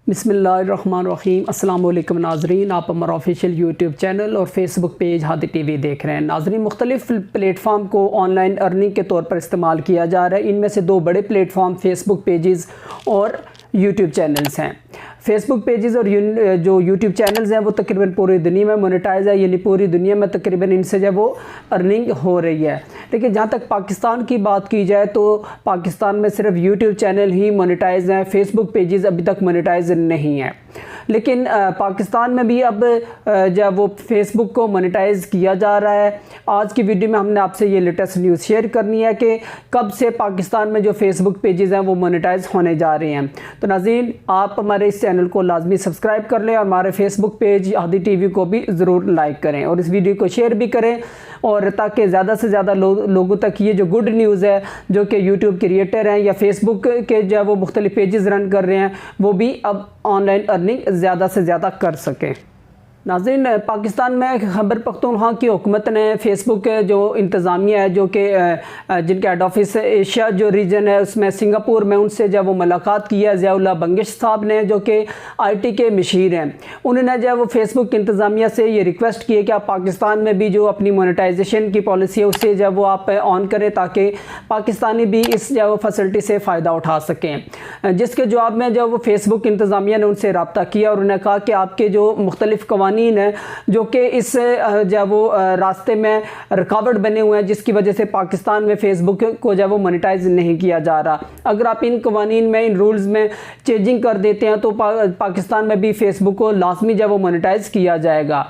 बिस्मिल्लाहिर्रहमानिर्रहीम। अस्सलाम वालेकुम नाज़रीन, आप हमारा ऑफिशियल यूट्यूब चैनल और फेसबुक पेज हादी टीवी देख रहे हैं। नाज़रीन, मुख्तलिफ़ प्लेटफॉर्म को ऑनलाइन अर्निंग के तौर पर इस्तेमाल किया जा रहा है। इनमें से दो बड़े प्लेटफॉर्म फेसबुक पेजेस और यूट्यूब चैनल्स हैं। फेसबुक पेजेस और जो यूट्यूब चैनल्स हैं वो तकरीबन पूरी दुनिया में मोनेटाइज है, यानी पूरी दुनिया में तकरीबन इनसे जो वो अर्निंग हो रही है। लेकिन जहाँ तक पाकिस्तान की बात की जाए तो पाकिस्तान में सिर्फ यूट्यूब चैनल ही मोनेटाइज हैं, फेसबुक पेजेस अभी तक मोनेटाइज नहीं है। लेकिन पाकिस्तान में भी अब जब वो फेसबुक को मोनेटाइज किया जा रहा है। आज की वीडियो में हमने आपसे ये लेटेस्ट न्यूज़ शेयर करनी है कि कब से पाकिस्तान में जो फेसबुक पेजेस हैं वो मोनेटाइज होने जा रहे हैं। तो नाज़रीन, आप हमारे इस चैनल को लाजमी सब्सक्राइब कर लें और हमारे फेसबुक पेज हादी टीवी को भी ज़रूर लाइक करें और इस वीडियो को शेयर भी करें, और ताकि ज़्यादा से ज़्यादा लोगों तक ये जो गुड न्यूज़ है जो कि यूट्यूब क्रिएटर हैं या फेसबुक के जो वो मुख्तलिफ पेजेस रन कर रहे हैं वो भी अब ऑनलाइन अर्निंग ज़्यादा से ज़्यादा कर सकें। नाज़रीन, पाकिस्तान में खैबर पख्तूनख्वा की हुकूमत ने फेसबुक के जो इंतज़ामिया है जो कि जिनके हेड ऑफिस एशिया जो रीजन है उसमें सिंगापुर में, उनसे जब वो मुलाकात की है ज़ियाउल्लाह बंगिश साहब ने जो कि IT के मशीर हैं। उन्होंने जब वो फेसबुक इंतज़ामिया से ये रिक्वेस्ट की है कि आप पाकिस्तान में भी जो अपनी मोनेटाइजेशन की पॉलिसी है उससे जब वो आप ऑन करें ताकि पाकिस्तानी भी इस जो फैसिलिटी से फ़ायदा उठा सकें। जिसके जवाब में जब वो फेसबुक इंतज़ामिया ने उनसे रब्ता किया और उन्होंने कहा कि आपके जो मुख्तलिफ़ कवानीन है जो कि इस जब वो रास्ते में रुकावट बने हुए हैं जिसकी वजह से पाकिस्तान में फेसबुक को जब वो मोनेटाइज नहीं किया जा रहा। अगर आप इन कवानीन में, इन रूल्स में चेंजिंग कर देते हैं तो पाकिस्तान में भी फेसबुक को लाजमी जब वो मोनेटाइज किया जाएगा।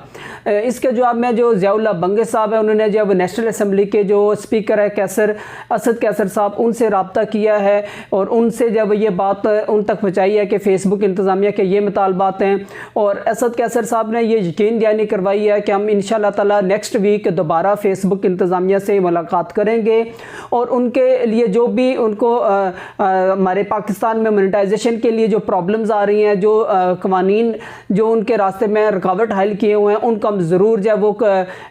इसके जवाब में जो ज़ियाउल्लाह बंगिश साहब है उन्होंने जब नेशनल असम्बली के जो स्पीकर है असद कैसर साहब, उनसे रब्ता किया है और उनसे जब ये बात उन तक पहुँचाई है कि फ़ेसबुक इंतज़ामिया के ये मुतालबात हैं, और असद कैसर साहब ने ये यकीन दहानी करवाई है कि हम इंशाल्लाह ताला नेक्स्ट वीक दोबारा फेसबुक इंतज़ामिया से मुलाकात करेंगे और उनके लिए जो भी उनको हमारे पाकिस्तान में मोनेटाइजेशन के लिए जो प्रॉब्लम्स आ रही हैं, जो कवानीन जो उनके रास्ते में रुकावट हायल किए हुए हैं, उनको हम ज़रूर जब वो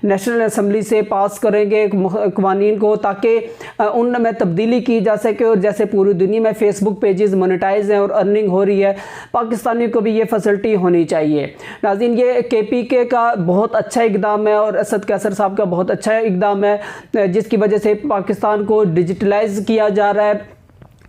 नेशनल असम्बली से पास करेंगे कवानीन को ताकि उनमें तब्दीली की जा सके। और जैसे पूरी दुनिया में फेसबुक पेजेस मोनेटाइज हैं और अर्निंग हो रही है, पाकिस्तानियों को भी ये फैसिलिटी होनी चाहिए। नाज़रीन, ये KPK का बहुत अच्छा इक़दाम है और असद कैसर साहब का बहुत अच्छा इक़दाम है जिसकी वजह से पाकिस्तान को डिजिटलाइज किया जा रहा है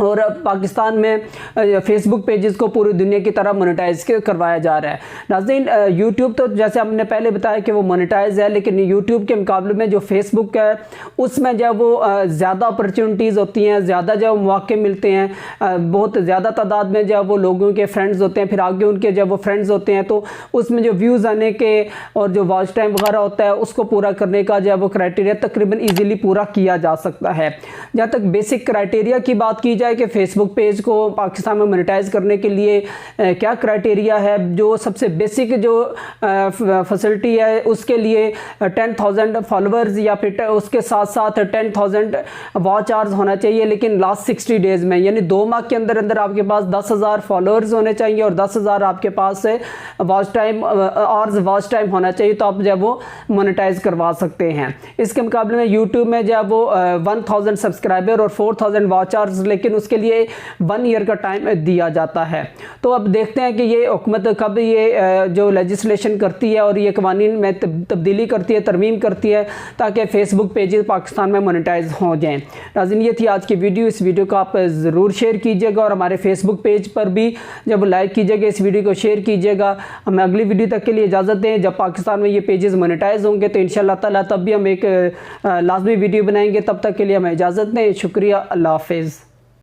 और पाकिस्तान में फेसबुक पेजेस को पूरी दुनिया की तरह मोनेटाइज करवाया जा रहा है। नाज़रीन, यूट्यूब तो जैसे हमने पहले बताया कि वो मोनेटाइज है, लेकिन यूट्यूब के मुकाबले में जो फेसबुक है उसमें जब वो ज़्यादा अपॉर्चुनिटीज़ होती हैं, ज़्यादा जब मौके मिलते हैं, बहुत ज़्यादा तादाद में जब वो लोगों के फ्रेंड्स होते हैं, फिर आगे उनके जब वो फ्रेंड्स होते हैं तो उसमें जो व्यूज़ आने के और जो वॉच टाइम वगैरह होता है उसको पूरा करने का जब वो क्राइटेरिया तकरीबन ईज़िली पूरा किया जा सकता है। जहाँ तक बेसिक क्राइटेरिया की बात की जाए कि फेसबुक पेज को पाकिस्तान में मोनेटाइज करने के लिए क्या क्राइटेरिया है, जो सबसे बेसिक जो फैसिलिटी है उसके लिए 10,000 फॉलोअर्स या फिर उसके साथ साथ 10,000 वॉच आवर्स होना चाहिए, लेकिन लास्ट 60 डेज़ में, यानी 2 माह के अंदर अंदर आपके पास 10,000 फॉलोअर्स होने चाहिए और 10,000 आपके पास वॉच टाइम होना चाहिए, तो आप जब वो मोनेटाइज करवा सकते हैं। इसके मुकाबले में यूट्यूब में जब वो 1,000 सब्सक्राइबर और 4,000 वॉच आवर्स, लेकिन उसके लिए 1 ईयर का टाइम दिया जाता है। तो अब देखते हैं कि ये हुकूमत कब ये जो लेजिस्लेशन करती है और ये कवानीन में तब्दीली करती है, तरमीम करती है ताकि फ़ेसबुक पेजेस पाकिस्तान में मोनेटाइज हो जाएं। नाज़रीन, ये थी आज की वीडियो। इस वीडियो को आप ज़रूर शेयर कीजिएगा और हमारे फेसबुक पेज पर भी जब लाइक कीजिएगा, इस वीडियो को शेयर कीजिएगा। हमें अगली वीडियो तक के लिए इजाज़त दें। जब पाकिस्तान में ये पेजेस मोनेटाइज होंगे तो इंशाअल्लाह ताला तब भी हम एक लाजमी वीडियो बनाएंगे। तब तक के लिए हमें इजाज़त दें। शुक्रिया, अल्लाह हाफ़िज़।